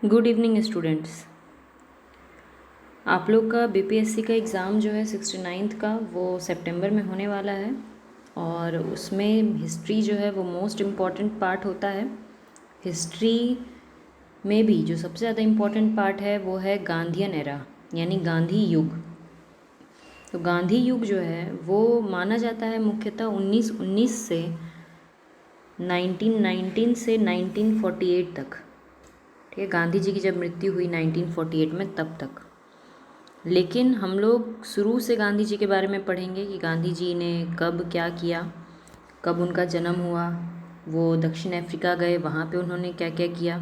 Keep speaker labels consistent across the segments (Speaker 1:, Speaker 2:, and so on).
Speaker 1: Good evening students. आप लोग का बीपीएससी का एग्ज़ाम जो है 69th का वो सितंबर में होने वाला है और उसमें हिस्ट्री जो है वो मोस्ट इम्पॉर्टेंट पार्ट होता है। हिस्ट्री में भी जो सबसे ज़्यादा इम्पॉर्टेंट पार्ट है वो है गांधीयन एरा यानी गांधी युग। तो गांधी युग जो है वो माना जाता है मुख्यतः 1919 से 1919 से 1948 तक। ठीक है, गांधी जी की जब मृत्यु हुई 1948 में तब तक। लेकिन हम लोग शुरू से गांधी जी के बारे में पढ़ेंगे कि गांधी जी ने कब क्या किया, कब उनका जन्म हुआ, वो दक्षिण अफ्रीका गए, वहाँ पे उन्होंने क्या क्या किया।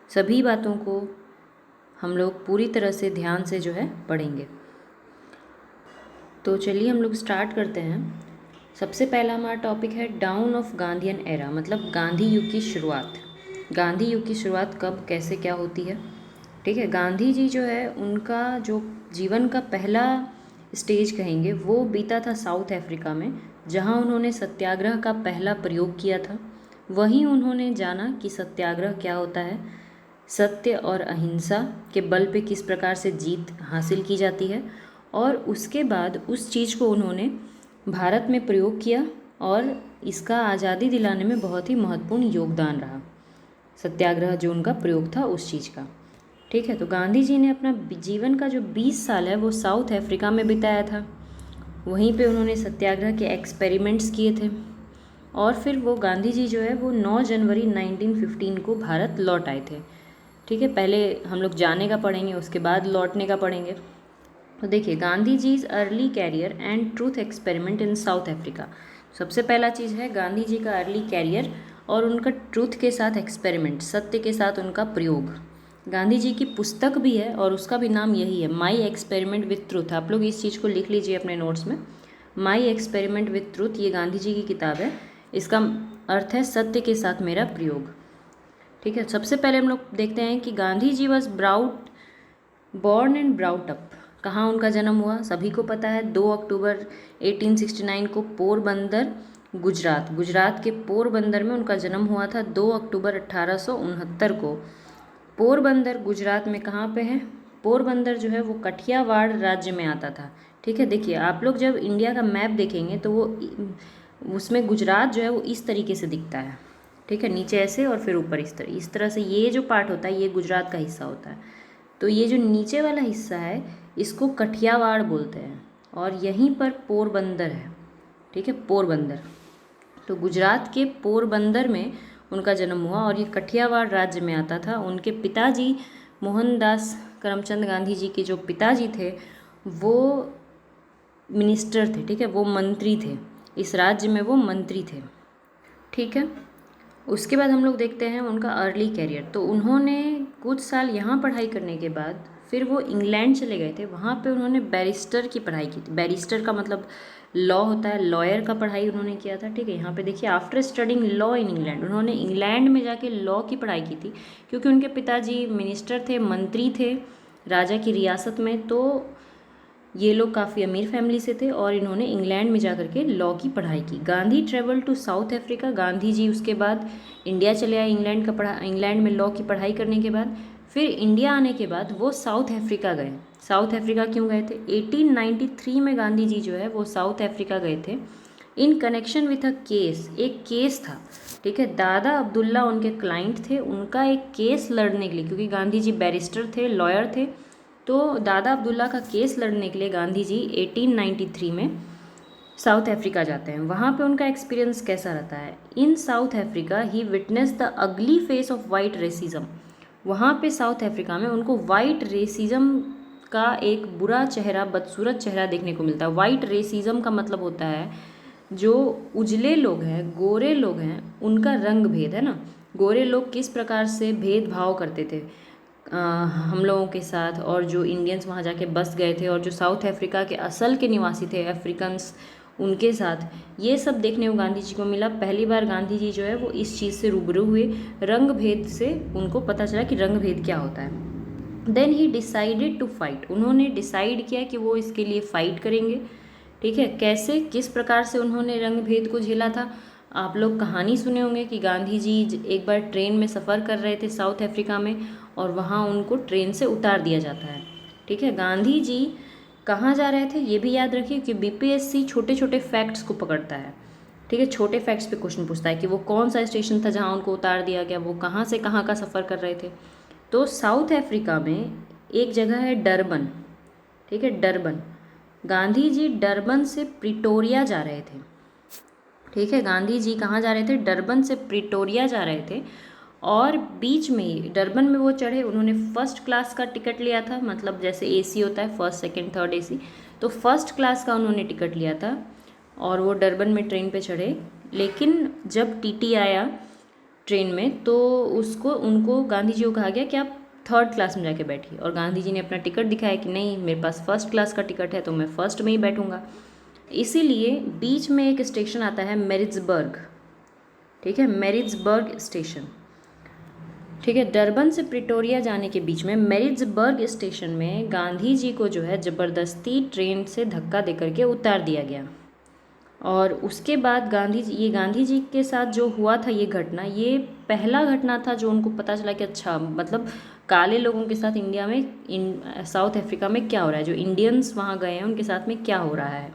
Speaker 1: सभी बातों को हम लोग पूरी तरह से ध्यान से जो है पढ़ेंगे। तो चलिए हम लोग स्टार्ट करते हैं। सबसे पहला हमारा टॉपिक है डाउन ऑफ गांधीयन एरा, मतलब गांधी युग की शुरुआत। गांधी युग की शुरुआत कब कैसे क्या होती है। ठीक है, गांधी जी जो है उनका जो जीवन का पहला स्टेज कहेंगे वो बीता था साउथ अफ्रीका में, जहां उन्होंने सत्याग्रह का पहला प्रयोग किया था। वहीं उन्होंने जाना कि सत्याग्रह क्या होता है, सत्य और अहिंसा के बल पे किस प्रकार से जीत हासिल की जाती है, और उसके बाद उस चीज़ को उन्होंने भारत में प्रयोग किया और इसका आज़ादी दिलाने में बहुत ही महत्वपूर्ण योगदान रहा। सत्याग्रह जो उनका प्रयोग था उस चीज़ का। ठीक है, तो गांधी जी ने अपना जीवन का जो 20 साल है वो साउथ अफ्रीका में बिताया था। वहीं पे उन्होंने सत्याग्रह के एक्सपेरिमेंट्स किए थे और फिर वो गांधी जी जो है वो 9 जनवरी 1915 को भारत लौट आए थे। ठीक है, पहले हम लोग जाने का पढ़ेंगे, उसके बाद लौटने का पढ़ेंगे। तो देखिए, Gandhi ji's early career and truth experiment in South Africa. सबसे पहला चीज़ है गांधी जी का अर्ली कैरियर और उनका ट्रूथ के साथ एक्सपेरिमेंट, सत्य के साथ उनका प्रयोग। गांधी जी की पुस्तक भी है और उसका भी नाम यही है, माई एक्सपेरिमेंट विथ ट्रूथ। आप लोग इस चीज़ को लिख लीजिए अपने नोट्स में, माई एक्सपेरिमेंट विथ ट्रूथ। ये गांधी जी की किताब है, इसका अर्थ है सत्य के साथ मेरा प्रयोग। ठीक है, सबसे पहले हम लोग देखते हैं कि Gandhi ji was born and brought up. कहाँ उनका जन्म हुआ, सभी को पता है, 2 अक्टूबर 1869 को पोरबंदर, गुजरात के पोरबंदर में उनका जन्म हुआ था। 2 अक्टूबर 1869 को पोरबंदर गुजरात में कहाँ पे है, पोरबंदर जो है वो कठियावाड़ राज्य में आता था। ठीक है, देखिए आप लोग जब इंडिया का मैप देखेंगे तो वो उसमें गुजरात जो है वो इस तरीके से दिखता है। ठीक है, नीचे ऐसे और फिर ऊपर इस तरह से ये जो पार्ट होता है ये गुजरात का हिस्सा होता है। तो ये जो नीचे वाला हिस्सा है इसको कठियावाड़ बोलते हैं और यहीं पर पोरबंदर है। ठीक है, पोरबंदर। तो गुजरात के पोरबंदर में उनका जन्म हुआ और ये कठियावाड़ राज्य में आता था। उनके पिताजी मोहनदास करमचंद गांधी जी के जो पिताजी थे वो मिनिस्टर थे। ठीक है, वो मंत्री थे, इस राज्य में वो मंत्री थे। ठीक है, उसके बाद हम लोग देखते हैं उनका अर्ली कैरियर। तो उन्होंने कुछ साल यहाँ पढ़ाई करने के बाद फिर वो इंग्लैंड चले गए थे। वहाँ पे उन्होंने बैरिस्टर की पढ़ाई की थी। बैरिस्टर का मतलब लॉ होता है, लॉयर का पढ़ाई उन्होंने किया था। ठीक है, यहाँ पे देखिए, after studying law in England, उन्होंने इंग्लैंड में जाके लॉ की पढ़ाई की थी क्योंकि उनके पिताजी मिनिस्टर थे, मंत्री थे राजा की रियासत में। तो ये लोग काफ़ी अमीर फैमिली से थे और इन्होंने इंग्लैंड में जाकर के लॉ की पढ़ाई की। Gandhi travel to South Africa, Gandhi ji उसके बाद इंडिया चले आए इंग्लैंड में लॉ की पढ़ाई करने के बाद। फिर इंडिया आने के बाद वो साउथ अफ्रीका गए। साउथ अफ्रीका क्यों गए थे, 1893 में गांधी जी जो है वो साउथ अफ्रीका गए थे in connection with a case. एक केस था। ठीक है, दादा अब्दुल्ला उनके क्लाइंट थे, उनका एक केस लड़ने के लिए, क्योंकि गांधी जी बैरिस्टर थे, लॉयर थे, तो दादा अब्दुल्ला का केस लड़ने के लिए गांधी जी 1893 में साउथ अफ्रीका जाते हैं। वहाँ पे उनका एक्सपीरियंस कैसा रहता है, in South Africa he witness the ugly face of white racism. वहाँ पे साउथ अफ्रीका में उनको वाइट रेसिज्म का एक बुरा चेहरा, बदसूरत चेहरा देखने को मिलता है। वाइट रेसिज्म का मतलब होता है जो उजले लोग हैं, गोरे लोग हैं, उनका रंग भेद है ना। गोरे लोग किस प्रकार से भेदभाव करते थे हम लोगों के साथ, और जो इंडियंस वहाँ जाके बस गए थे और जो साउथ अफ्रीका के असल के निवासी थे अफ्रीकन्स, उनके साथ ये सब देखने को गांधी जी को मिला। पहली बार गांधी जी जो है वो इस चीज़ से रूबरू हुए, रंग भेद से उनको पता चला कि रंग भेद क्या होता है। Then he decided to fight, उन्होंने डिसाइड किया कि वो इसके लिए फ़ाइट करेंगे। ठीक है, कैसे, किस प्रकार से उन्होंने रंग भेद को झेला था। आप लोग कहानी सुने होंगे कि गांधी जी एक बार ट्रेन में सफ़र कर रहे थे साउथ अफ्रीका में और वहाँ उनको ट्रेन से उतार दिया जाता है। ठीक है, गांधी जी कहाँ जा रहे थे ये भी याद रखिए कि बीपीएससी छोटे छोटे फैक्ट्स को पकड़ता है। ठीक है, छोटे फैक्ट्स पे क्वेश्चन पूछता है कि वो कौन सा स्टेशन था जहाँ उनको उतार दिया गया, वो कहाँ से कहाँ का सफ़र कर रहे थे। तो साउथ अफ्रीका में एक जगह है डरबन। ठीक है, डरबन। गांधी जी डरबन से प्रिटोरिया जा रहे थे। ठीक है, गांधी जी कहाँ जा रहे थे? डरबन से प्रिटोरिया जा रहे थे। और बीच में डरबन में वो चढ़े, उन्होंने फर्स्ट क्लास का टिकट लिया था, मतलब जैसे एसी होता है फर्स्ट सेकंड थर्ड एसी, तो फर्स्ट क्लास का उन्होंने टिकट लिया था और वो डरबन में ट्रेन पे चढ़े। लेकिन जब टीटी आया ट्रेन में तो उनको गांधी जी को कहा गया कि आप थर्ड क्लास में जाके बैठिए, और गांधी जी ने अपना टिकट दिखाया कि नहीं मेरे पास फर्स्ट क्लास का टिकट है तो मैं फर्स्ट में ही बैठूंगा। इसीलिए बीच में एक स्टेशन आता है मैरिट्सबर्ग। ठीक है, मैरिट्सबर्ग स्टेशन। ठीक है, डरबन से प्रिटोरिया जाने के बीच में मैरिट्सबर्ग स्टेशन में गांधी जी को जो है ज़बरदस्ती ट्रेन से धक्का दे करके उतार दिया गया। और उसके बाद गांधी जी के साथ जो हुआ था ये घटना, ये पहला घटना था जो उनको पता चला कि अच्छा मतलब काले लोगों के साथ इंडिया में साउथ अफ्रीका में क्या हो रहा है, जो इंडियंस वहाँ गए हैं उनके साथ में क्या हो रहा है।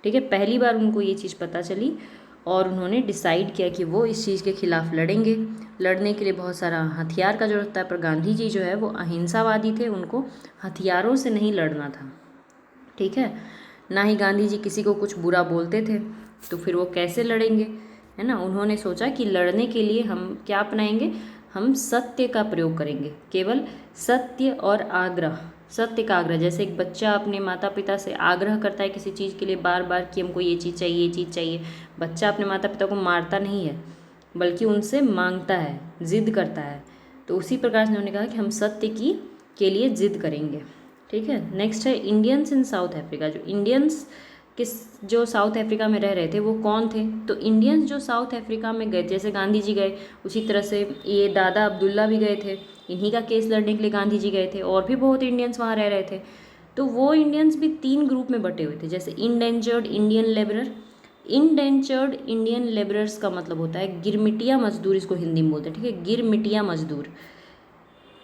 Speaker 1: ठीक है, पहली बार उनको ये चीज़ पता चली और उन्होंने डिसाइड किया कि वो इस चीज़ के खिलाफ लड़ेंगे। लड़ने के लिए बहुत सारा हथियार का ज़रूरत था, पर गांधी जी जो है वो अहिंसावादी थे, उनको हथियारों से नहीं लड़ना था। ठीक है, ना ही गांधी जी किसी को कुछ बुरा बोलते थे, तो फिर वो कैसे लड़ेंगे, है ना। उन्होंने सोचा कि लड़ने के लिए हम क्या अपनाएंगे, हम सत्य का प्रयोग करेंगे, केवल सत्य और आग्रह। सत्य का आग्रह, जैसे एक बच्चा अपने माता पिता से आग्रह करता है किसी चीज़ के लिए बार बार कि हमको ये चीज़ चाहिए, ये चीज़ चाहिए। बच्चा अपने माता पिता को मारता नहीं है बल्कि उनसे मांगता है, ज़िद करता है। तो उसी प्रकार से उन्होंने कहा कि हम सत्य की के लिए ज़िद करेंगे। ठीक है, नेक्स्ट है इंडियंस इन साउथ अफ्रीका। जो इंडियंस जो साउथ अफ्रीका में रह रहे थे वो कौन थे? तो इंडियंस जो साउथ अफ्रीका में गए, जैसे गांधी जी गए उसी तरह से ये दादा अब्दुल्ला भी गए थे, इन्हीं का केस लड़ने के लिए गांधी जी गए थे, और भी बहुत इंडियंस वहाँ रह रहे थे। तो वो इंडियंस भी 3 ग्रुप में बटे हुए थे, जैसे endangered Indian labourer. Endangered Indian labourers का मतलब होता है गिरमिटिया मजदूर, इसको हिंदी में बोलते हैं। ठीक है, गिरमिटिया मजदूर,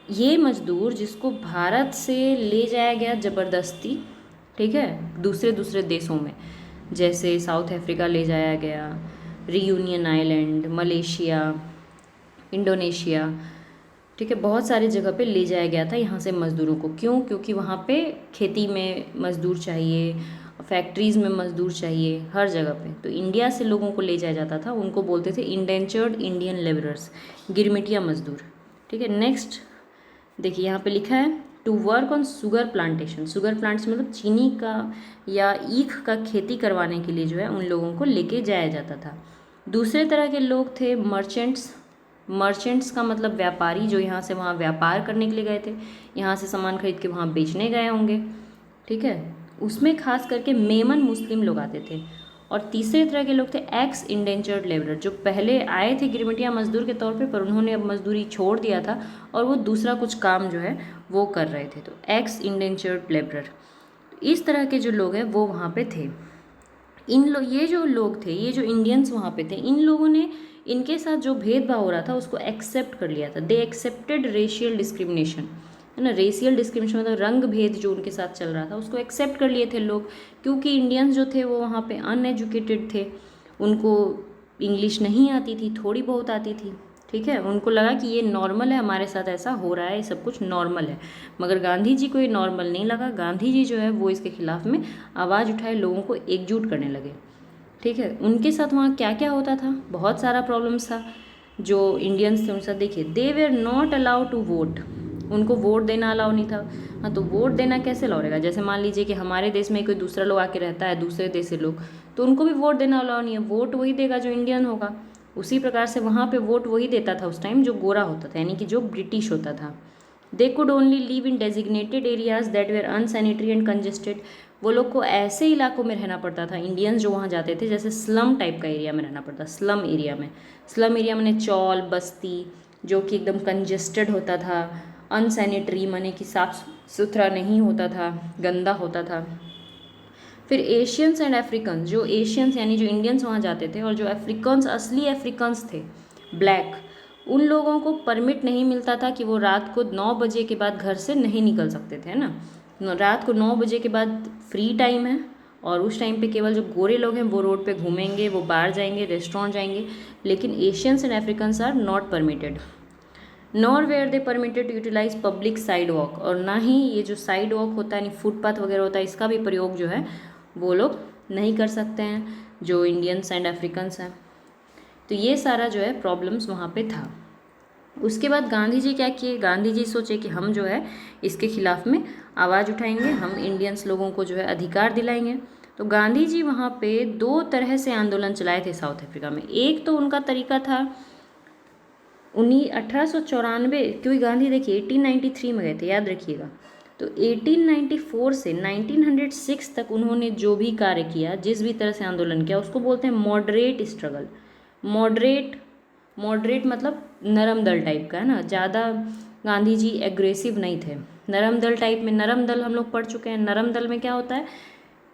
Speaker 1: ये मजदूर जिसको भारत से ले जाया गया ज़बरदस्ती। ठीक है, दूसरे देशों में, जैसे साउथ अफ्रीका ले जाया गया, रियूनियन आइलैंड, मलेशिया, इंडोनेशिया। ठीक है, बहुत सारी जगह पे ले जाया गया था यहाँ से मज़दूरों को। क्यों? क्योंकि वहाँ पे खेती में मज़दूर चाहिए, फैक्ट्रीज़ में मज़दूर चाहिए, हर जगह पे। तो इंडिया से लोगों को ले जाया जाता था, उनको बोलते थे इंडेंचर्ड इंडियन लेबरर्स, गिरमिटिया मज़दूर। ठीक है, नेक्स्ट देखिए यहाँ पे लिखा है to work on sugar plantation. Sugar plants मतलब चीनी का या ईख का खेती करवाने के लिए जो है उन लोगों को लेके जाया जाता था। दूसरे तरह के लोग थे मर्चेंट्स। मर्चेंट्स का मतलब व्यापारी, जो यहाँ से वहाँ व्यापार करने के लिए गए थे, यहाँ से सामान खरीद के वहाँ बेचने गए होंगे। ठीक है, उसमें खास करके मेमन मुस्लिम लोग आते थे। और तीसरे तरह के लोग थे एक्स इंडेंचर्ड लेबरर, जो पहले आए थे गिरमिटिया मजदूर के तौर पे, पर उन्होंने अब मजदूरी छोड़ दिया था और वो दूसरा कुछ काम जो है वो कर रहे थे, तो एक्स इंडेंचर्ड लेबरर। इस तरह के जो लोग हैं वो वहाँ पे थे। ये जो लोग थे, ये जो इंडियंस वहाँ पे थे, इन लोगों ने इनके साथ जो भेदभाव हो रहा था उसको एक्सेप्ट कर लिया था। दे एक्सेप्टेड रेशियल डिस्क्रिमिनेशन, है ना। रेशियल डिस्क्रिमिनेशन मतलब रंग भेद जो उनके साथ चल रहा था उसको एक्सेप्ट कर लिए थे लोग, क्योंकि इंडियंस जो थे वो वहाँ पे अनएजुकेटेड थे, उनको इंग्लिश नहीं आती थी, थोड़ी बहुत आती थी। ठीक है, उनको लगा कि ये नॉर्मल है, हमारे साथ ऐसा हो रहा है, ये सब कुछ नॉर्मल है। मगर गांधी जी को ये नॉर्मल नहीं लगा। गांधी जी जो है वो इसके खिलाफ में आवाज़ उठाए, लोगों को एकजुट करने लगे। ठीक है, उनके साथ वहाँ क्या क्या होता था, बहुत सारा प्रॉब्लम्स था। जो इंडियंस थे उनके साथ देखिए, they were not allowed to vote, उनको वोट देना अलाउ नहीं था। हाँ, तो वोट देना कैसे अलाउ रहेगा? जैसे मान लीजिए कि हमारे देश में कोई दूसरा लोग आके रहता है, दूसरे देश से लोग, तो उनको भी वोट देना अलाउ नहीं है। वोट वही देगा जो इंडियन होगा। उसी प्रकार से वहाँ पे वोट वही देता था उस टाइम जो गोरा होता था, यानी कि जो ब्रिटिश होता था। They could only live in designated areas that were unsanitary and congested. वो लोग को ऐसे इलाकों में रहना पड़ता था, इंडियंस जो वहाँ जाते थे, जैसे स्लम टाइप का एरिया में रहना पड़ता। स्लम एरिया मैंने चौल बस्ती, जो कि एकदम कंजेस्टेड होता था। अनसैनिटरी माने कि साफ सुथरा नहीं होता था, गंदा होता था। फिर एशियंस एंड अफ्रीकन्स, जो एशियंस यानी जो इंडियंस वहाँ जाते थे, और जो अफ्रीकन्स असली अफ्रीकन्स थे ब्लैक, उन लोगों को परमिट नहीं मिलता था कि वो रात को 9 बजे के बाद घर से नहीं निकल सकते थे, है ना। रात को 9 बजे के बाद फ्री टाइम है और उस टाइम पे केवल जो गोरे लोग हैं वो रोड पे घूमेंगे, वो बाहर जाएंगे, रेस्टोरेंट जाएंगे, लेकिन Asians and Africans are not permitted. Nor were they permitted to utilize public sidewalk, और ना ही ये जो साइड वॉक होता है, फुटपाथ वगैरह होता है, इसका भी प्रयोग जो है वो लोग नहीं कर सकते हैं जो इंडियंस एंड अफ्रीकन्स हैं। तो ये सारा जो है प्रॉब्लम्स वहाँ पे था। उसके बाद गांधी जी क्या किए, गांधी जी सोचे कि हम जो है इसके खिलाफ में आवाज़ उठाएंगे, हम इंडियंस लोगों को जो है अधिकार दिलाएंगे। तो गांधी जी वहाँ पे 2 तरह से आंदोलन चलाए थे साउथ अफ्रीका में। एक तो उनका तरीका था 1894, क्योंकि गांधी देखिए 1893 में गए थे, याद रखिएगा। तो 1894 से 1906 तक उन्होंने जो भी कार्य किया, जिस भी तरह से आंदोलन किया, उसको बोलते हैं मॉडरेट स्ट्रगल। मॉडरेट मतलब नरम दल टाइप का, है ना। ज़्यादा गांधी जी एग्रेसिव नहीं थे, नरम दल टाइप में। नरम दल हम लोग पढ़ चुके हैं। नरम दल में क्या होता है,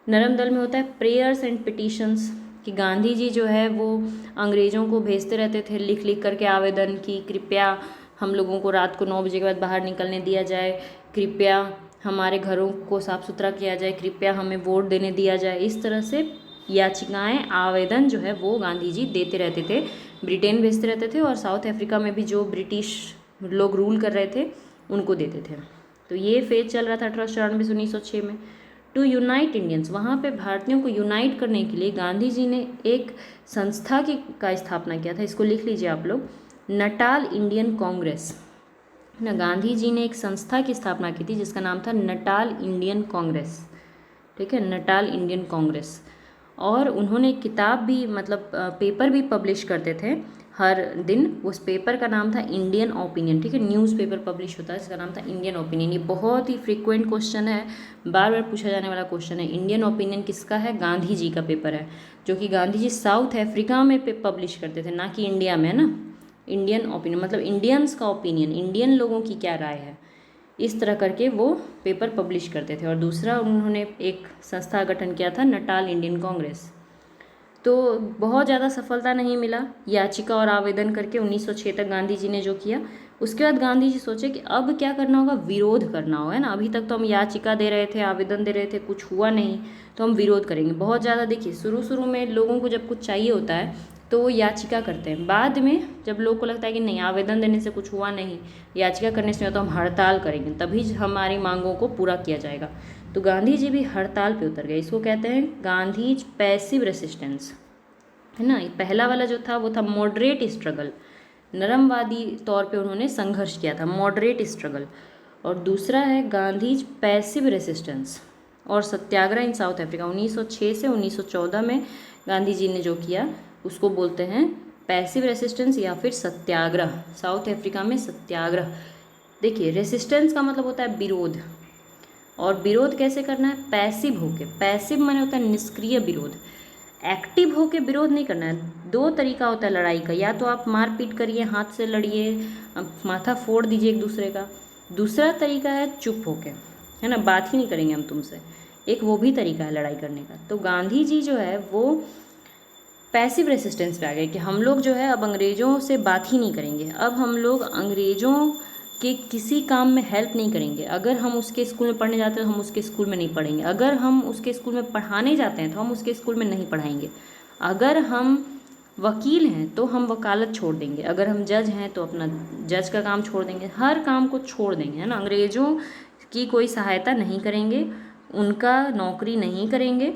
Speaker 1: नरम दल में होता है प्रेयर्स एंड पिटिशंस, कि गांधी जी जो है वो अंग्रेज़ों को भेजते रहते थे लिख लिख करके आवेदन की कृपया हम लोगों को रात को 9 बजे के बाद बाहर निकलने दिया जाए, कृपया हमारे घरों को साफ़ सुथरा किया जाए, कृपया हमें वोट देने दिया जाए। इस तरह से याचिकाएं, आवेदन जो है वो गांधी जी देते रहते थे, ब्रिटेन भेजते रहते थे, और साउथ अफ्रीका में भी जो ब्रिटिश लोग रूल कर रहे थे उनको देते थे। तो ये फेज चल रहा था 1894 से 1906 में। टू यूनाइट इंडियंस, वहाँ पे भारतीयों को यूनाइट करने के लिए गांधी जी ने एक संस्था का स्थापना किया था। इसको लिख लीजिए आप लोग, नटाल इंडियन कांग्रेस ना। गांधी जी ने एक संस्था की स्थापना की थी जिसका नाम था नटाल इंडियन कांग्रेस, ठीक है, नटाल इंडियन कांग्रेस। और उन्होंने एक किताब भी, मतलब पेपर भी पब्लिश करते थे हर दिन। उस पेपर का नाम था इंडियन ओपिनियन, ठीक है, न्यूज़पेपर पब्लिश होता है, इसका नाम था इंडियन ओपिनियन। ये बहुत ही फ्रीक्वेंट क्वेश्चन है, बार बार पूछा जाने वाला क्वेश्चन है। इंडियन ओपिनियन किसका है, गांधी जी का पेपर है, जो कि गांधी जी साउथ अफ्रीका में पब्लिश करते थे, ना कि इंडिया में, ना। इंडियन ओपिनियन मतलब इंडियंस का ओपिनियन, इंडियन लोगों की क्या राय है, इस तरह करके वो पेपर पब्लिश करते थे। और दूसरा उन्होंने एक संस्था गठन किया था, नटाल इंडियन कांग्रेस। तो बहुत ज़्यादा सफलता नहीं मिला, याचिका और आवेदन करके 1906 तक गांधी जी ने जो किया। उसके बाद गांधी जी सोचे कि अब क्या करना होगा, विरोध करना होगा, है ना। अभी तक तो हम याचिका दे रहे थे, आवेदन दे रहे थे, कुछ हुआ नहीं, तो हम विरोध करेंगे। बहुत ज़्यादा देखिए, शुरू में लोगों को जब कुछ चाहिए होता है तो वो याचिका करते हैं, बाद में जब लोगों को लगता है कि नहीं, आवेदन देने से कुछ हुआ नहीं, याचिका करने से तो हम हड़ताल करेंगे, तभी हमारी मांगों को पूरा किया जाएगा। तो गांधी जी भी हड़ताल पे उतर गए। इसको कहते हैं गांधी पैसिव रेसिस्टेंस, है ना। पहला वाला जो था वो था मॉडरेट स्ट्रगल, नरमवादी तौर पे उन्होंने संघर्ष किया था, मॉडरेट स्ट्रगल। और दूसरा है गांधी पैसिव रेसिस्टेंस और सत्याग्रह इन साउथ अफ्रीका। 1906 से 1914 में गांधी जी ने जो किया उसको बोलते हैं पैसिव रेसिस्टेंस या फिर सत्याग्रह। साउथ अफ्रीका में सत्याग्रह। देखिए, रेसिस्टेंस का मतलब होता है विरोध, और विरोध कैसे करना है, पैसिव होके। पैसिव माने होता है निष्क्रिय विरोध, एक्टिव होके विरोध नहीं करना है। 2 तरीका होता है लड़ाई का, या तो आप मारपीट करिए, हाथ से लड़िए, माथा फोड़ दीजिए एक दूसरे का। दूसरा तरीका है चुप होके, है ना, बात ही नहीं करेंगे हम तुमसे, एक वो भी तरीका है लड़ाई करने का। तो गांधी जी जो है वो पैसिव रेसिस्टेंस पे आ गए कि हम लोग जो है अब अंग्रेज़ों से बात ही नहीं करेंगे, अब हम लोग अंग्रेज़ों के किसी काम में हेल्प नहीं करेंगे। अगर हम उसके स्कूल में पढ़ने जाते हैं तो हम उसके स्कूल में नहीं पढ़ेंगे, अगर हम उसके स्कूल में पढ़ाने जाते हैं तो हम उसके स्कूल में नहीं पढ़ाएंगे, अगर हम वकील हैं तो हम वकालत छोड़ देंगे, अगर हम जज हैं तो अपना जज का काम छोड़ देंगे, हर काम को छोड़ देंगे, है ना। अंग्रेज़ों की कोई सहायता नहीं करेंगे, उनका नौकरी नहीं करेंगे।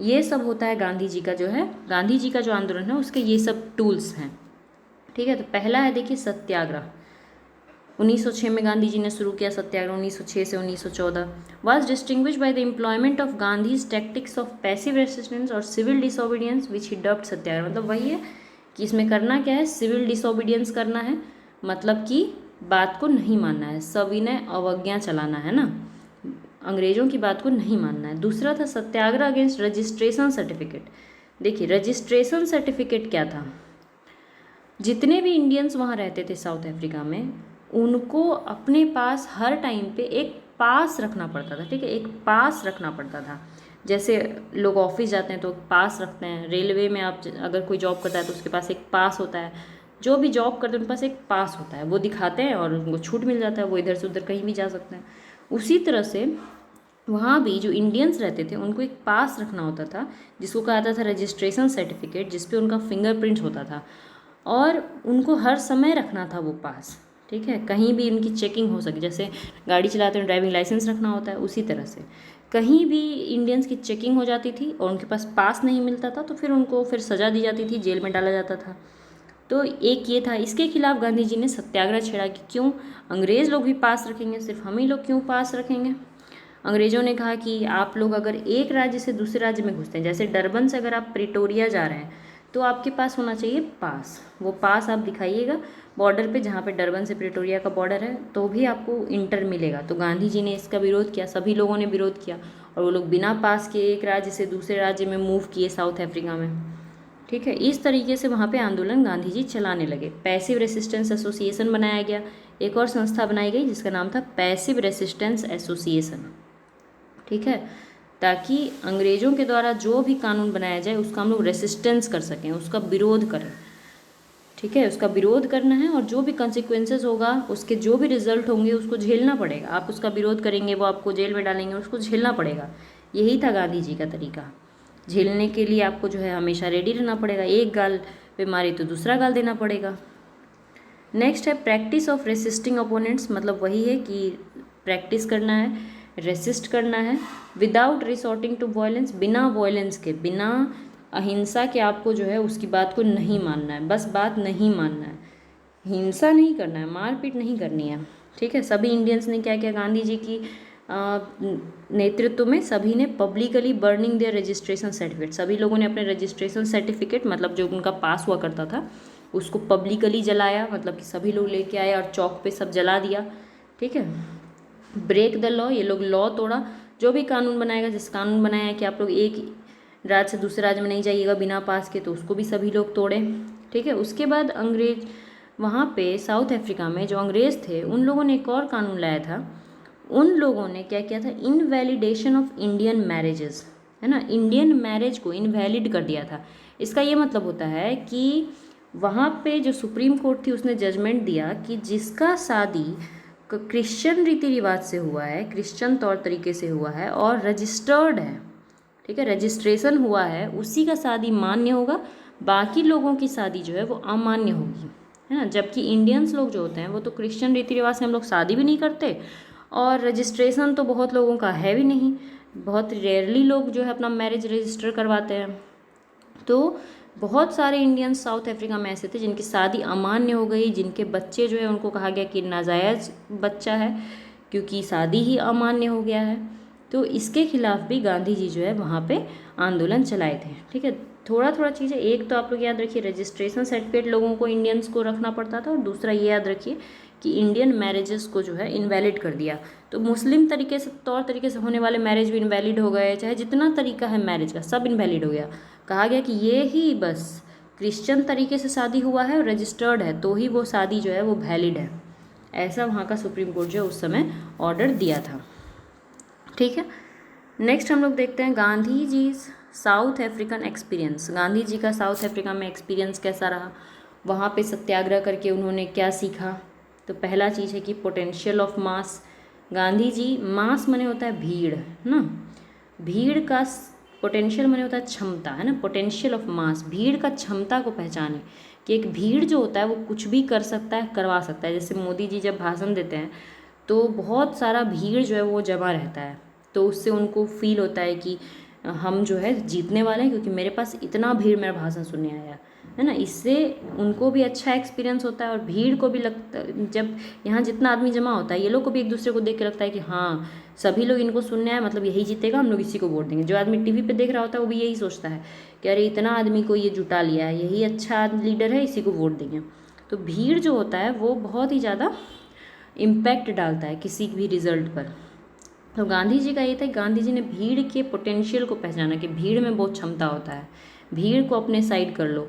Speaker 1: ये सब होता है गांधी जी का जो है, गांधी जी का जो आंदोलन है उसके ये सब टूल्स हैं, ठीक है। तो पहला है देखिए सत्याग्रह, 1906 में गांधी जी ने शुरू किया सत्याग्रह, 1906 से 1914। Was distinguish by the employment of Gandhi's tactics of passive resistance और सिविल डिसोबीडियंस विच ही डब्ड सत्याग्रह। मतलब वही है कि इसमें करना क्या है, सिविल डिसोबीडियंस करना है, मतलब कि बात को नहीं मानना है, सविनय अवज्ञा चलाना है ना, अंग्रेज़ों की बात को नहीं मानना है। दूसरा था सत्याग्रह अगेंस्ट रजिस्ट्रेशन सर्टिफिकेट। देखिए, रजिस्ट्रेशन सर्टिफिकेट क्या था, जितने भी इंडियंस वहाँ रहते थे साउथ अफ्रीका में, उनको अपने पास हर टाइम पे एक पास रखना पड़ता था, ठीक है, एक पास रखना पड़ता था। जैसे लोग ऑफिस जाते हैं तो पास रखते हैं, रेलवे में आप अगर कोई जॉब करता है तो उसके पास एक पास होता है, जो भी जॉब करते हैं उनके पास एक पास होता है, वो दिखाते हैं और उनको छूट मिल जाता है, वो इधर से उधर कहीं भी जा सकते हैं। उसी तरह से वहाँ भी जो इंडियंस रहते थे उनको एक पास रखना होता था जिसको कहा जाता था रजिस्ट्रेशन सर्टिफिकेट, जिस पे उनका फिंगरप्रिंट होता था और उनको हर समय रखना था वो पास। ठीक है, कहीं भी उनकी चेकिंग हो सके, जैसे गाड़ी चलाते हैं ड्राइविंग लाइसेंस रखना होता है, उसी तरह से कहीं भी इंडियंस की चेकिंग हो जाती थी और उनके पास पास नहीं मिलता था तो फिर उनको फिर सज़ा दी जाती थी, जेल में डाला जाता था। तो एक ये था, इसके खिलाफ गांधी जी ने सत्याग्रह छेड़ा कि क्यों अंग्रेज़ लोग भी पास रखेंगे, सिर्फ हम ही लोग क्यों पास रखेंगे। अंग्रेज़ों ने कहा कि आप लोग अगर एक राज्य से दूसरे राज्य में घुसते हैं, जैसे डरबन से अगर आप प्रिटोरिया जा रहे हैं तो आपके पास होना चाहिए पास, वो पास आप दिखाइएगा बॉर्डर पे, जहाँ पे डरबन से प्रिटोरिया का बॉर्डर है तो भी आपको इंटर मिलेगा। तो गांधी जी ने इसका विरोध किया, सभी लोगों ने विरोध किया और वो लोग बिना पास के एक राज्य से दूसरे राज्य में मूव किए साउथ अफ्रीका में। ठीक है, इस तरीके से वहाँ पे आंदोलन गांधी जी चलाने लगे। पैसिव रेसिस्टेंस एसोसिएशन बनाया गया, एक और संस्था बनाई गई जिसका नाम था पैसिव रेसिस्टेंस एसोसिएशन। ठीक है, ताकि अंग्रेज़ों के द्वारा जो भी कानून बनाया जाए उसका हम लोग रेसिस्टेंस कर सकें, उसका विरोध करें। ठीक है, उसका विरोध करना है और जो भी कंसिक्वेंसेस होगा, उसके जो भी रिजल्ट होंगे उसको झेलना पड़ेगा। आप उसका विरोध करेंगे, वो आपको जेल में डालेंगे, उसको झेलना पड़ेगा। यही था गांधी जी का तरीका। झेलने के लिए आपको जो है हमेशा रेडी रहना पड़ेगा, एक गाल पे मारे तो दूसरा गाल देना पड़ेगा। नेक्स्ट है प्रैक्टिस ऑफ रेसिस्टिंग ओपोनेंट्स, मतलब वही है कि प्रैक्टिस करना है, रेसिस्ट करना है विदाउट रिसोर्टिंग टू वायलेंस, बिना वायलेंस के, बिना अहिंसा के आपको जो है उसकी बात को नहीं मानना है, बस बात नहीं मानना है, हिंसा नहीं करना है, मारपीट नहीं करनी है। ठीक है, सभी इंडियंस ने क्या किया, गांधी जी की नेतृत्व में सभी ने publicly burning their registration certificate, सभी लोगों ने अपने रजिस्ट्रेशन सर्टिफिकेट मतलब जो उनका पास हुआ करता था उसको पब्लिकली जलाया, मतलब कि सभी लोग लेके आए और चौक पे सब जला दिया। ठीक है, ब्रेक द लॉ, ये लोग लॉ तोड़ा, जो भी कानून बनाएगा, जिस कानून बनाया है कि आप लोग एक राज्य से दूसरे राज्य में नहीं जाइएगा बिना पास के, तो उसको भी सभी लोग तोड़े। ठीक है, उसके बाद अंग्रेज वहाँ पे साउथ अफ्रीका में जो अंग्रेज़ थे उन लोगों ने एक और कानून लाया था। उन लोगों ने क्या किया था, इनवैलिडेशन ऑफ इंडियन मैरिजेस, है ना, इंडियन मैरिज को इनवैलिड कर दिया था। इसका ये मतलब होता है कि वहाँ पे जो सुप्रीम कोर्ट थी उसने जजमेंट दिया कि जिसका शादी क्रिश्चियन रीति रिवाज से हुआ है, क्रिश्चियन तौर तरीके से हुआ है और रजिस्टर्ड है, ठीक है, रजिस्ट्रेशन हुआ है, उसी का शादी मान्य होगा, बाकी लोगों की शादी जो है वो अमान्य होगी, है ना। जबकि इंडियंस लोग जो होते हैं वो तो क्रिश्चियन रीति रिवाज से हम लोग शादी भी नहीं करते और रजिस्ट्रेशन तो बहुत लोगों का है भी नहीं, बहुत रेयरली लोग जो है अपना मैरिज रजिस्टर करवाते हैं। तो बहुत सारे इंडियंस साउथ अफ्रीका में ऐसे थे जिनकी शादी अमान्य हो गई, जिनके बच्चे जो है उनको कहा गया कि नाजायज़ बच्चा है क्योंकि शादी ही अमान्य हो गया है। तो इसके खिलाफ भी गांधी जी जो है वहाँ पे आंदोलन चलाए थे। ठीक है, थोड़ा थोड़ा चीज़ें, एक तो आप लोग याद रखिए रजिस्ट्रेशन सर्टिफिकेट लोगों को इंडियंस को रखना पड़ता था और दूसरा ये याद रखिए कि इंडियन मैरिजेस को जो है इनवैलिड कर दिया। तो मुस्लिम तरीके से तौर तरीके से होने वाले मैरिज भी इनवैलिड हो गए, चाहे जितना तरीका है मैरिज का सब इनवैलिड हो गया। कहा गया कि ये ही बस क्रिश्चियन तरीके से शादी हुआ है और रजिस्टर्ड है तो ही वो शादी जो है वो वैलिड है, ऐसा वहाँ का सुप्रीम कोर्ट जो है उस समय ऑर्डर दिया था। ठीक है, नेक्स्ट हम लोग देखते हैं Gandhi ji south African experience. Gandhi ji का साउथ अफ्रीका में एक्सपीरियंस कैसा रहा, वहाँ पे सत्याग्रह करके उन्होंने क्या सीखा। तो पहला चीज़ है कि potential of mass. Gandhi ji, मास माने होता है भीड़, है ना, भीड़ का पोटेंशियल माने होता है क्षमता, है ना, पोटेंशियल ऑफ मास, भीड़ का क्षमता को पहचाने कि एक भीड़ जो होता है वो कुछ भी कर सकता है, करवा सकता है। जैसे मोदी जी जब भाषण देते हैं तो बहुत सारा भीड़ जो है वो जमा रहता है, तो उससे उनको फील होता है कि हम जो है जीतने वाले हैं क्योंकि मेरे पास इतना भीड़ मेरा भाषण सुनने आया, है ना। इससे उनको भी अच्छा एक्सपीरियंस होता है और भीड़ को भी लगता, जब यहाँ जितना आदमी जमा होता है ये लोग को भी एक दूसरे को देख के लगता है कि हाँ सभी लोग इनको सुनने आए, मतलब यही जीतेगा, हम लोग इसी को वोट देंगे। जो आदमी टीवी पे देख रहा होता है वो भी यही सोचता है कि अरे इतना आदमी को ये जुटा लिया है, यही अच्छा लीडर है, इसी को वोट देंगे। तो भीड़ जो होता है वो बहुत ही ज़्यादा इम्पैक्ट डालता है किसी भी रिजल्ट पर। तो गांधी जी का ये था, गांधी जी ने भीड़ के पोटेंशियल को पहचाना कि भीड़ में बहुत क्षमता होता है, भीड़ को अपने साइड कर लो।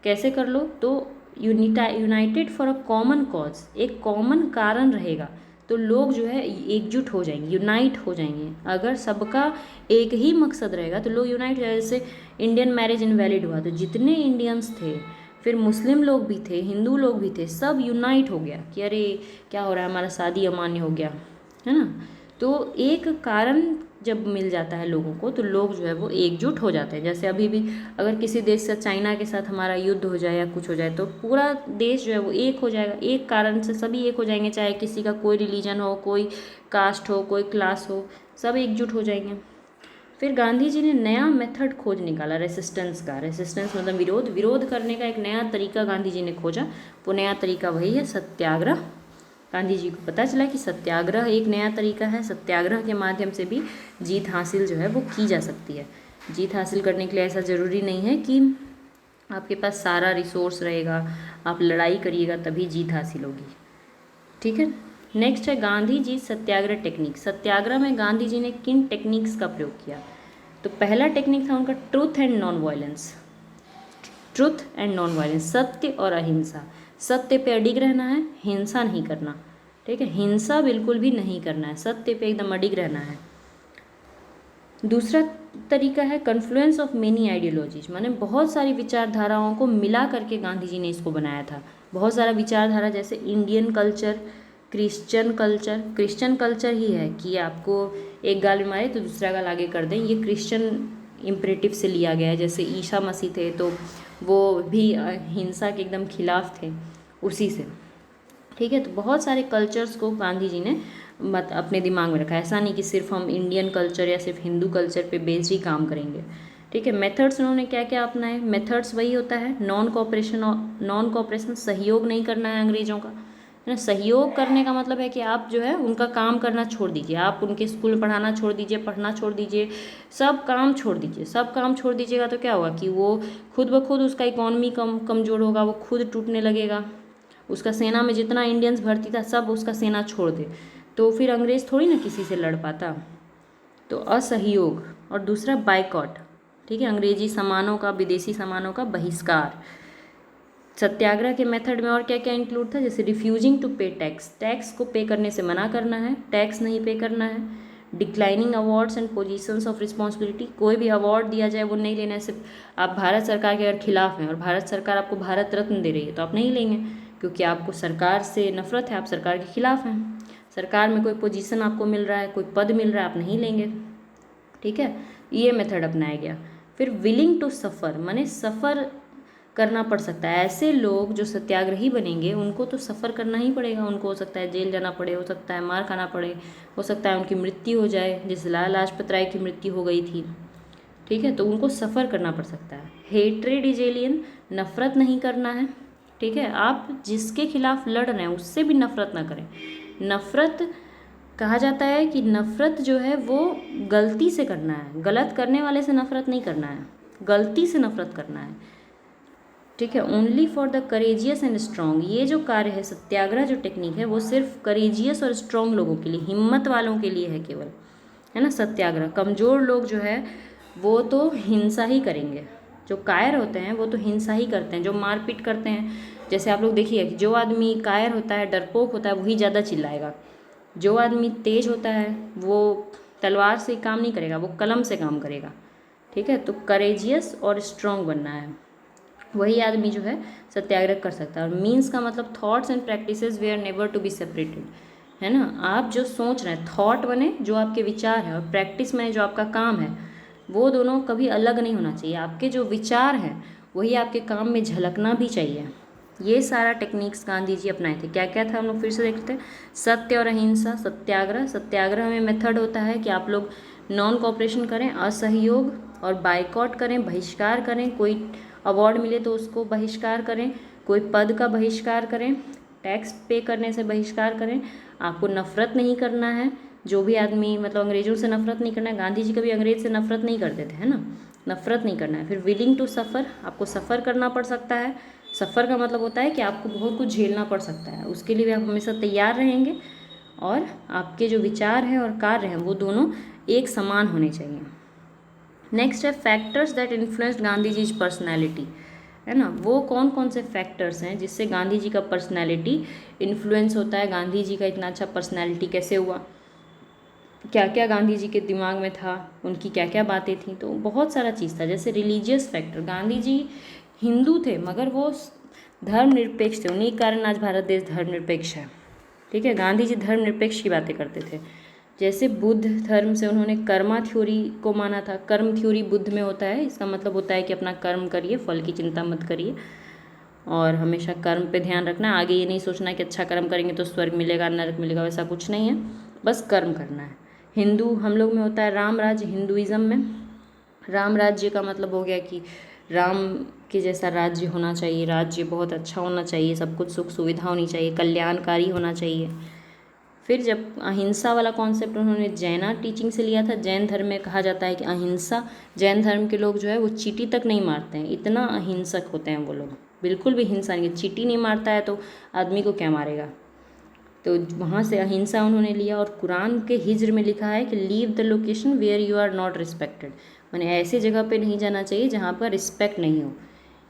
Speaker 1: कैसे कर लो, तो United for a common cause, एक कॉमन कारण रहेगा तो लोग जो है एकजुट हो जाएंगे, यूनाइट हो जाएंगे। अगर सबका एक ही मकसद रहेगा तो लोग यूनाइट हो जाएंगे। जैसे इंडियन मैरिज इनवैलिड हुआ तो जितने इंडियंस थे फिर मुस्लिम लोग भी थे, हिंदू लोग भी थे, सब यूनाइट हो गया कि अरे क्या हो रहा है, हमारा शादी अमान्य हो गया, है ना। तो एक कारण जब मिल जाता है लोगों को तो लोग जो है वो एकजुट हो जाते हैं। जैसे अभी भी अगर किसी देश से, चाइना के साथ हमारा युद्ध हो जाए या कुछ हो जाए तो पूरा देश जो है वो एक हो जाएगा, एक कारण से सभी एक हो जाएंगे, चाहे किसी का कोई रिलीजन हो, कोई कास्ट हो, कोई क्लास हो, सब एकजुट हो जाएंगे। फिर गांधी जी ने नया मेथड खोज निकाला रेसिस्टेंस का। रेसिस्टेंस मतलब विरोध, विरोध करने का एक नया तरीका गांधी जी ने खोजा। वो नया तरीका वही है सत्याग्रह। गांधी जी को पता चला कि सत्याग्रह एक नया तरीका है, सत्याग्रह के माध्यम से भी जीत हासिल जो है वो की जा सकती है। जीत हासिल करने के लिए ऐसा ज़रूरी नहीं है कि आपके पास सारा रिसोर्स रहेगा, आप लड़ाई करिएगा तभी जीत हासिल होगी, ठीक है। नेक्स्ट है गांधी जी सत्याग्रह टेक्निक। सत्याग्रह में गांधी जी ने किन टेक्निक्स का प्रयोग किया? तो पहला टेक्निक था उनका truth and non violence. Truth and non violence, सत्य और अहिंसा। सत्य पे अडिग रहना है, हिंसा नहीं करना, ठीक है, हिंसा बिल्कुल भी नहीं करना है, सत्य पे एकदम अडिग रहना है। दूसरा तरीका है कन्फ्लुएंस ऑफ मेनी आइडियोलॉजीज, माने बहुत सारी विचारधाराओं को मिला करके गांधी जी ने इसको बनाया था। बहुत सारा विचारधारा, जैसे Indian culture, Christian culture. Christian culture ही है कि आपको एक गाल में मारे तो दूसरा गाल आगे कर दें, ये क्रिश्चियन इम्परेटिव से लिया गया है। जैसे ईसा मसीह थे तो वो भी हिंसा के एकदम खिलाफ थे, उसी से, ठीक है। तो बहुत सारे कल्चर्स को गांधी जी ने अपने दिमाग में रखा। ऐसा नहीं कि सिर्फ हम इंडियन कल्चर या सिर्फ हिंदू कल्चर पे बेस्ड ही काम करेंगे, ठीक है। मेथड्स उन्होंने क्या क्या अपनाए? मेथड्स वही होता है नॉन कोऑपरेशन, सहयोग नहीं करना है अंग्रेजों का, है ना। सहयोग करने का मतलब है कि आप जो है उनका काम करना छोड़ दीजिए, आप उनके स्कूल पढ़ाना छोड़ दीजिए, पढ़ना छोड़ दीजिए, सब काम छोड़ दीजिए। सब काम छोड़ दीजिएगा तो क्या होगा कि वो खुद ब खुद उसका इकॉनमी कमज़ोर होगा, वो खुद टूटने लगेगा। उसका सेना में जितना इंडियंस भर्ती था सब उसका सेना छोड़ दे तो फिर अंग्रेज़ थोड़ी ना किसी से लड़ पाता। तो असहयोग। और दूसरा बाइकॉट, ठीक है, अंग्रेजी सामानों का, विदेशी सामानों का बहिष्कार। सत्याग्रह के मेथड में और क्या क्या इंक्लूड था? जैसे रिफ्यूजिंग टू पे टैक्स, टैक्स को पे करने से मना करना है, टैक्स नहीं पे करना है। Declining awards and positions of responsibility, कोई भी अवार्ड दिया जाए वो नहीं लेना है। सिर्फ आप भारत सरकार के अगर खिलाफ हैं और भारत सरकार आपको भारत रत्न दे रही है तो आप नहीं लेंगे, क्योंकि आपको सरकार से नफरत है, आप सरकार के खिलाफ हैं। सरकार में कोई पोजीशन आपको मिल रहा है, कोई पद मिल रहा है, आप नहीं लेंगे, ठीक है। ये मेथड अपनाया गया। फिर विलिंग टू सफ़र, माने सफ़र करना पड़ सकता है। ऐसे लोग जो सत्याग्रही बनेंगे उनको तो सफ़र करना ही पड़ेगा, उनको हो सकता है जेल जाना पड़े, हो सकता है मार खाना पड़े, हो सकता है उनकी मृत्यु हो जाए, जैसे लाला लाजपत राय की मृत्यु हो गई थी, ठीक है। तो उनको सफ़र करना पड़ सकता है। हेट्रेड इज एलियन, नफ़रत नहीं करना है, ठीक है। आप जिसके खिलाफ लड़ रहे हैं उससे भी नफ़रत ना करें। नफ़रत कहा जाता है कि नफ़रत जो है वो गलती से करना है, गलत करने वाले से नफ़रत नहीं करना है, गलती से नफ़रत करना है, ठीक है। Only for the courageous and strong, ये जो कार्य है सत्याग्रह जो टेक्निक है वो सिर्फ करेजियस और स्ट्रॉन्ग लोगों के लिए, हिम्मत वालों के लिए है केवल, है ना। सत्याग्रह कमज़ोर लोग जो है वो तो हिंसा ही करेंगे, जो कायर होते हैं वो तो हिंसा ही करते हैं, जो मारपीट करते हैं। जैसे आप लोग देखिए कि जो आदमी कायर होता है, डरपोक होता है, वही ज़्यादा चिल्लाएगा। जो आदमी तेज होता है वो तलवार से काम नहीं करेगा, वो कलम से काम करेगा, ठीक है। तो करेजियस और स्ट्रॉन्ग बनना है, वही आदमी जो है सत्याग्रह कर सकता है। और मीन्स का मतलब थॉट्स एंड प्रैक्टिसेस वे are never to be separated, है ना। आप जो सोच रहे हैं, थॉट बने जो आपके विचार हैं, और प्रैक्टिस में जो आपका काम है, वो दोनों कभी अलग नहीं होना चाहिए। आपके जो विचार हैं वही आपके काम में झलकना भी चाहिए। ये सारा टेक्निक्स गांधी जी अपनाए थे। क्या क्या था हम लोग फिर से देखते हैं। सत्य और अहिंसा, सत्याग्रह। सत्याग्रह में मेथड होता है कि आप लोग नॉन कोऑपरेशन करें, असहयोग, और बाइकॉट करें, बहिष्कार करें। कोई अवार्ड मिले तो उसको बहिष्कार करें, कोई पद का बहिष्कार करें, टैक्स पे करने से बहिष्कार करें। आपको नफ़रत नहीं करना है, जो भी आदमी मतलब अंग्रेज़ों से नफ़रत नहीं करना है। गांधी जी कभी अंग्रेज़ से नफ़रत नहीं करते थे, है ना, नफ़रत नहीं करना है। फिर विलिंग टू सफ़र, आपको सफ़र करना पड़ सकता है। सफ़र का मतलब होता है कि आपको बहुत कुछ झेलना पड़ सकता है, उसके लिए भी आप हमेशा तैयार रहेंगे। और आपके जो विचार हैं और कार्य हैं वो दोनों एक समान होने चाहिए। नेक्स्ट है factors that influenced Gandhi ji personality, है ना। वो कौन कौन से फैक्टर्स हैं जिससे गांधी जी का पर्सनैलिटी इन्फ्लुएंस होता है, गांधी जी का इतना अच्छा पर्सनैलिटी कैसे हुआ, क्या क्या गांधी जी के दिमाग में था, उनकी क्या क्या बातें थी। तो बहुत सारा चीज़ था। जैसे रिलीजियस फैक्टर, गांधी जी हिंदू थे मगर वो धर्मनिरपेक्ष थे, उन्हीं के कारण आज भारत देश धर्मनिरपेक्ष है। ठीक है, गांधी जी धर्मनिरपेक्ष की बातें करते थे। जैसे बुद्ध धर्म से उन्होंने कर्मा थ्योरी को माना था। कर्म थ्योरी बुद्ध में होता है, इसका मतलब होता है कि अपना कर्म करिए, फल की चिंता मत करिए और हमेशा कर्म पे ध्यान रखना है। आगे ये नहीं सोचना कि अच्छा कर्म करेंगे तो स्वर्ग मिलेगा नरक मिलेगा, वैसा कुछ नहीं है, बस कर्म करना है। हिंदू हम लोग में होता है राम राज्य, हिंदुइज्म में राम राज्य का मतलब हो गया कि राम के जैसा राज्य होना चाहिए, राज्य बहुत अच्छा होना चाहिए, सब कुछ सुख सुविधा होनी चाहिए, कल्याणकारी होना चाहिए। फिर जब अहिंसा वाला कॉन्सेप्ट उन्होंने जैना टीचिंग से लिया था। जैन धर्म में कहा जाता है कि अहिंसा, जैन धर्म के लोग जो है वो चींटी तक नहीं मारते हैं, इतना अहिंसक होते हैं वो लोग, बिल्कुल भी हिंसा नहीं। चींटी नहीं मारता है तो आदमी को क्या मारेगा, तो वहाँ से अहिंसा उन्होंने लिया। और कुरान के हिज्र में लिखा है कि leave the location where you are not respected, माने ऐसी जगह पे नहीं जाना चाहिए जहाँ पर रिस्पेक्ट नहीं हो,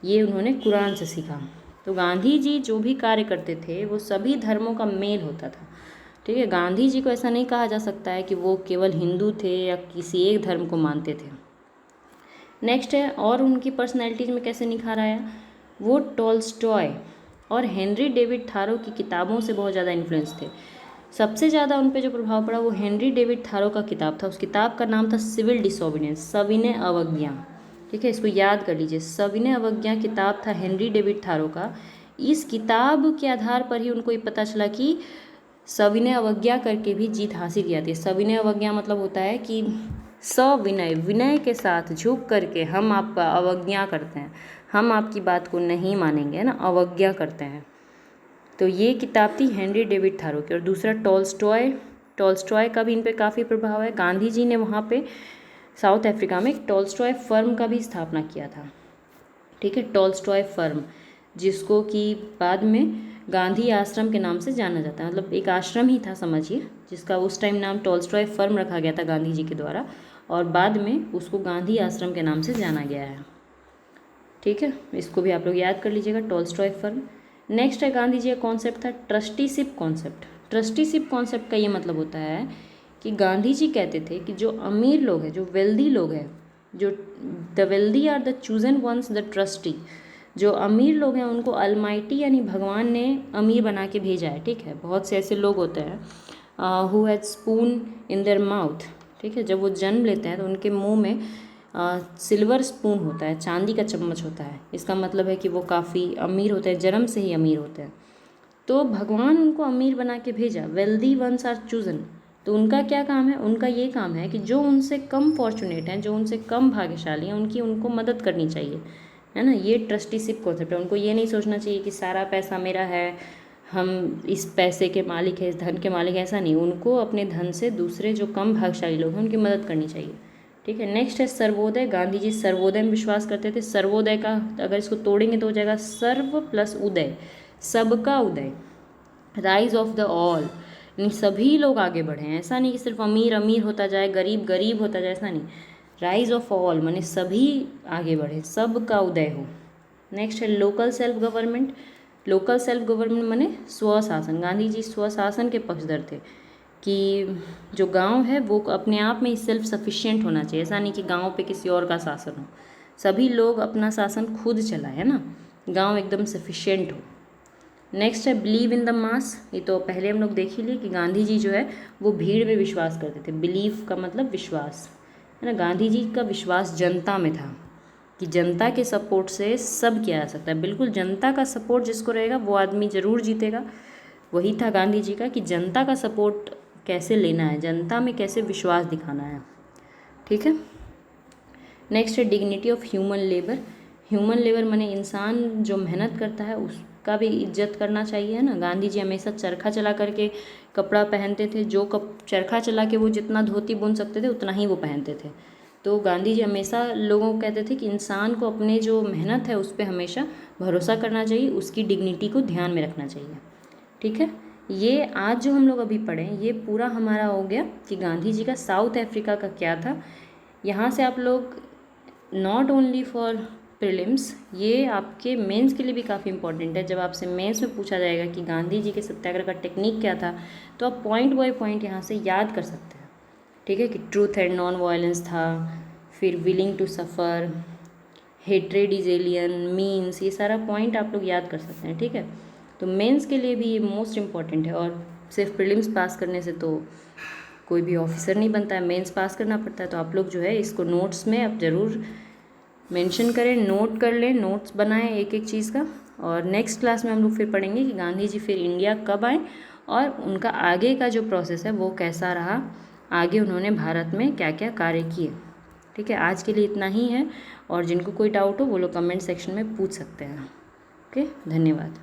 Speaker 1: ये उन्होंने कुरान से सीखा। तो गांधी जी जो भी कार्य करते थे वो सभी धर्मों का मेल होता था। ठीक है, गांधी जी को ऐसा नहीं कहा जा सकता है कि वो केवल हिंदू थे या किसी एक धर्म को मानते थे। नेक्स्ट है, और उनकी पर्सनैलिटीज में कैसे निखार आया, वो टॉल्स्टॉय और हेनरी डेविड थारो की किताबों से बहुत ज़्यादा इन्फ्लुएंस थे। सबसे ज़्यादा उन पर जो प्रभाव पड़ा वो हेनरी डेविड थारो का किताब था। उस किताब का नाम था सिविल डिसोबीडियंस, सविनय अवज्ञा। ठीक है, इसको याद कर लीजिए, सविनय अवज्ञा किताब था हेनरी डेविड थारो का। इस किताब के आधार पर ही उनको ये पता चला कि सविनय अवज्ञा करके भी जीत हासिल की जाती है। सविनय अवज्ञा मतलब होता है कि सविनय, विनय के साथ झुक करके हम आपका अवज्ञा करते हैं, हम आपकी बात को नहीं मानेंगे, है ना, अवज्ञा करते हैं। तो ये किताब थी हेनरी डेविड थारो की। और दूसरा टॉल्स्टॉय, टॉल्स्टॉय का भी इन पे काफ़ी प्रभाव है। गांधी जी ने वहाँ पे साउथ अफ्रीका में एक टॉल्स्टॉय फर्म का भी स्थापना किया था। ठीक है, टॉल्स्टॉय फर्म, जिसको कि बाद में गांधी आश्रम के नाम से जाना जाता है, मतलब एक आश्रम ही था समझिए, जिसका उस टाइम नाम टॉल्स्टॉय फर्म रखा गया था गांधी जी के द्वारा, और बाद में उसको गांधी आश्रम के नाम से जाना गया है। ठीक है, इसको भी आप लोग याद कर लीजिएगा, टॉल्स्टॉय फर्म। नेक्स्ट है गांधी जी का कॉन्सेप्ट था ट्रस्टीशिप कॉन्सेप्ट। ट्रस्टीशिप कॉन्सेप्ट का ये मतलब होता है कि गांधी जी कहते थे कि जो अमीर लोग हैं, जो वेल्दी लोग हैं, जो the wealthy are the chosen ones the trustee, जो अमीर लोग हैं उनको अलमाइटी यानी भगवान ने अमीर बना के भेजा है। ठीक है, बहुत से ऐसे लोग होते हैं who had spoon in their mouth. ठीक है, जब वो जन्म लेते हैं तो उनके मुंह में सिल्वर स्पून होता है, चांदी का चम्मच होता है। इसका मतलब है कि वो काफ़ी अमीर होते हैं, जन्म से ही अमीर होते हैं। तो भगवान उनको अमीर बना के भेजा, वेल्दी वंस आर चूजन। तो उनका क्या काम है, उनका ये काम है कि जो उनसे कम फॉर्चुनेट हैं, जो उनसे कम भाग्यशाली हैं, उनको मदद करनी चाहिए, है ना। ये ट्रस्टीशिप कॉन्सेप्ट है। उनको ये नहीं सोचना चाहिए कि सारा पैसा मेरा है, हम इस पैसे के मालिक हैं, इस धन के मालिक हैं, ऐसा नहीं। उनको अपने धन से दूसरे जो कम भाग्यशाली लोग हैं उनकी मदद करनी चाहिए। ठीक है, नेक्स्ट है सर्वोदय। गांधी जी सर्वोदय में विश्वास करते थे। सर्वोदय का अगर इसको तोड़ेंगे तो हो जाएगा सर्व प्लस उदय, सबका उदय, राइज ऑफ द ऑल, यानी सभी लोग आगे बढ़ें। ऐसा नहीं कि सिर्फ अमीर अमीर होता जाए, गरीब गरीब होता जाए, ऐसा नहीं। राइज ऑफ ऑल माने सभी आगे बढ़े, सबका उदय हो। नेक्स्ट है local self government. Local self government माने स्वशासन। गांधी जी स्वशासन के पक्षधर थे कि जो गांव है वो अपने आप में ही सेल्फ सफिशिएंट होना चाहिए। ऐसा नहीं कि गांव पे किसी और का शासन हो, सभी लोग अपना शासन खुद चलाए, है ना, गांव एकदम सफिशिएंट हो। नेक्स्ट है बिलीव इन द मास। ये तो पहले हम लोग देख ही लिए कि गांधी जी जो है वो भीड़ में विश्वास करते थे। बिलीव का मतलब विश्वास, है ना। गांधी जी का विश्वास जनता में था कि जनता के सपोर्ट से सब किया जा सकता है। बिल्कुल जनता का सपोर्ट जिसको रहेगा वो आदमी ज़रूर जीतेगा। वही था गांधी जी का कि जनता का सपोर्ट कैसे लेना है, जनता में कैसे विश्वास दिखाना है। ठीक है, नेक्स्ट है dignity of human labour. Human labour माने इंसान जो मेहनत करता है उसका भी इज्जत करना चाहिए, है ना। गांधी जी हमेशा चरखा चला करके कपड़ा पहनते थे। जो चरखा चला के वो जितना धोती बुन सकते थे उतना ही वो पहनते थे। तो गांधी जी हमेशा लोगों को कहते थे कि इंसान को अपने जो मेहनत है उस पर हमेशा भरोसा करना चाहिए, उसकी डिग्निटी को ध्यान में रखना चाहिए। ठीक है, ये आज जो हम लोग अभी पढ़ें ये पूरा हमारा हो गया कि गांधी जी का साउथ अफ्रीका का क्या था। यहाँ से आप लोग नॉट ओनली फॉर प्रीलिम्स, ये आपके मेंस के लिए भी काफ़ी इंपॉर्टेंट है। जब आपसे मेंस में पूछा जाएगा कि गांधी जी के सत्याग्रह का टेक्निक क्या था, तो आप पॉइंट बाय पॉइंट यहाँ से याद कर सकते हैं। ठीक है, कि ट्रूथ एंड नॉन वायलेंस था, फिर willing to suffer, hatred is alien, means, ये सारा पॉइंट आप लोग याद कर सकते हैं, ठीक है। तो मेंस के लिए भी ये मोस्ट इम्पॉर्टेंट है, और सिर्फ प्रीलिम्स पास करने से तो कोई भी ऑफिसर नहीं बनता है, मेंस पास करना पड़ता है। तो आप लोग जो है इसको नोट्स में आप ज़रूर मेंशन करें, नोट कर लें, नोट्स बनाएं एक एक चीज़ का। और नेक्स्ट क्लास में हम लोग फिर पढ़ेंगे कि गांधी जी फिर इंडिया कब आए और उनका आगे का जो प्रोसेस है वो कैसा रहा, आगे उन्होंने भारत में क्या क्या कार्य किए। ठीक है, आज के लिए इतना ही है, और जिनको कोई डाउट हो वो लोग कमेंट सेक्शन में पूछ सकते हैं। ओके, धन्यवाद।